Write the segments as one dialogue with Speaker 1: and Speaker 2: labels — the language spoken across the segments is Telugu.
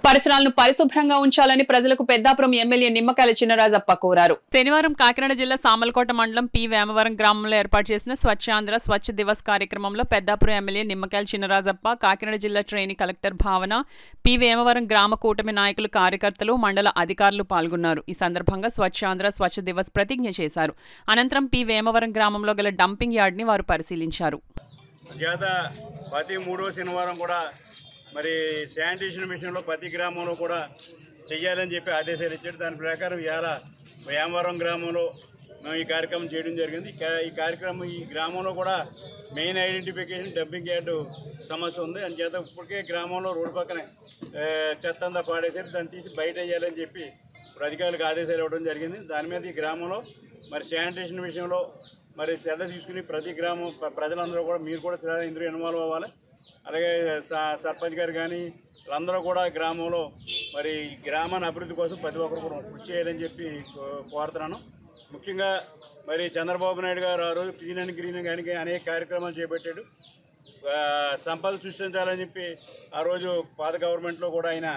Speaker 1: పరిసరాలను పరిశుభ్రంగా ఉంచాలని ప్రజలకు పెద్దాపురం ఎమ్మెల్యే నిమ్మకాయల చినరాజప్ప కోరారు. శనివారం కాకినాడ జిల్లా సామలకోట మండలం పి వేమవరం గ్రామంలో ఏర్పాటు చేసిన స్వచ్ఛాంధ్ర స్వచ్ఛ దివస్ కార్యక్రమంలో పెద్దాపురం ఎమ్మెల్యే నిమ్మకాయల చినరాజప్ప, కాకినాడ జిల్లా ట్రైనీ కలెక్టర్ భావన, పి వేమవరం గ్రామ కూటమి నాయకులు, కార్యకర్తలు, మండల అధికారులు పాల్గొన్నారు. ఈ సందర్భంగా స్వచ్ఛాంధ్ర స్వచ్ఛ దివస్ ప్రతిజ్ఞ చేశారు. అనంతరం పి వేమవరం గ్రామంలో గల డంపింగ్ యార్డ్ ని వారు పరిశీలించారు.
Speaker 2: ప్రతి మూడో శనివారం కూడా మరి శానిటేషన్ విషయంలో ప్రతి గ్రామంలో కూడా చెయ్యాలని చెప్పి ఆదేశాలు ఇచ్చారు. దాని ప్రకారం ఇవాళ వేమవరం గ్రామంలో మేము ఈ కార్యక్రమం చేయడం జరిగింది. ఈ కార్యక్రమం ఈ గ్రామంలో కూడా మెయిన్ ఐడెంటిఫికేషన్ డంపింగ్ యార్డు సమస్య ఉంది. అందుచేత ఇప్పటికే గ్రామంలో రోడ్డు పక్కనే చెత్త అంతా పాడేసారు. దాన్ని తీసి బయట వేయాలని చెప్పి ఇప్పుడు అధికారులకు ఆదేశాలు ఇవ్వడం జరిగింది. దాని మీద ఈ గ్రామంలో మరి శానిటేషన్ విషయంలో మరి శ్రద్ధ తీసుకుని ప్రతి గ్రామం ప్రజలందరూ కూడా మీరు కూడా ఇందులో ఇన్వాల్వ్ అవ్వాలి. అలాగే సర్పంచ్ గారు కానీ అందరూ కూడా గ్రామంలో మరి గ్రామాన్ని అభివృద్ధి కోసం ప్రతి ఒక్కరు కూడా కృషి చేయాలని చెప్పి కోరుతున్నాను. ముఖ్యంగా మరి చంద్రబాబు నాయుడు గారు ఆ రోజు క్లీన్ అండ్ గ్రీన్ కానీ అనేక కార్యక్రమాలు చేపట్టాడు. సంపద సృష్టించాలని చెప్పి ఆ రోజు పాత గవర్నమెంట్లో కూడా ఆయన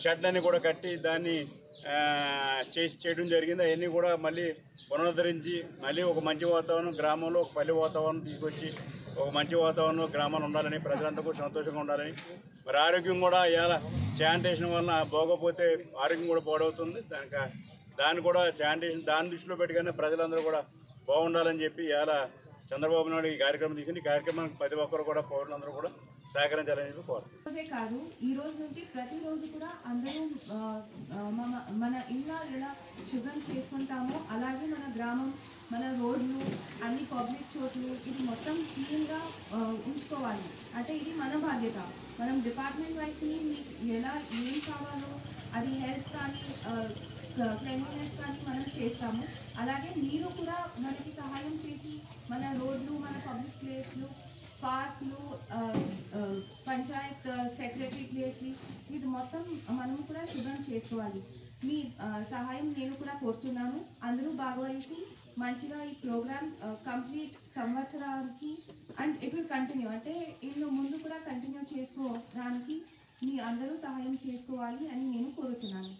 Speaker 2: షెడ్లన్నీ కూడా కట్టి దాన్ని చేయడం జరిగింది. అవన్నీ కూడా మళ్ళీ పునరుద్ధరించి మళ్ళీ ఒక మంచి వాతావరణం గ్రామంలో, ఒక పల్లె వాతావరణం తీసుకొచ్చి ఒక మంచి వాతావరణంలో గ్రామాలు ఉండాలని, ప్రజలంతా కూడా సంతోషంగా ఉండాలని, మరి ఆరోగ్యం కూడా ఇవాళ శానిటేషన్ వలన బాగోపోతే ఆరోగ్యం కూడా పాడవుతుంది. దాన్ని కూడా శానిటేషన్ దాన్ని దృష్టిలో పెట్టుకుని ప్రజలందరూ కూడా బాగుండాలని చెప్పి ఇవాళ చంద్రబాబు నాయుడు ఈ కార్యక్రమం తీసుకుని ఈ కార్యక్రమానికి ప్రతి ఒక్కరు కూడా పౌరులందరూ కూడా సహకరించాలని చెప్పి కోరుతున్నాను.
Speaker 3: కాదు, ఈ రోజు నుంచి ప్రతిరోజు కూడా అందరూ మన ఇళ్ళ ఎలా శుభ్రం చేసుకుంటామో అలాగే మన గ్రామం, మన రోడ్లు, అన్ని పబ్లిక్ చోట్లు ఇది మొత్తం క్లీన్గా ఉంచుకోవాలి. అంటే ఇది మన బాధ్యత. మనం డిపార్ట్మెంట్ వైస్ని ఎలా ఏం కావాలో అది హెల్త్ కానీ క్లెన్లీనెస్ కానీ మనం చేస్తాము. అలాగే మీరు కూడా మనకి సహాయం చేసి మన రోడ్లు, మన పబ్లిక్ ప్లేస్లు, పార్క్లు, పంచాయత్ సెక్రటరీ ప్లేస్లు ఇది మొత్తం మనం కూడా శుభ్రం చేసుకోవాలి. మీ సహాయం నేను కూడా కోరుతున్నాను. అందరూ భాగవహించి మంచిగా ఈ ప్రోగ్రామ్ కంప్లీట్ సంవత్సరానికి అండ్ ఇట్ విల్ కంటిన్యూ, అంటే ఇందులో ముందు కూడా కంటిన్యూ చేసుకోవడానికి మీ అందరూ సహాయం చేసుకోవాలి అని నేను కోరుతున్నాను.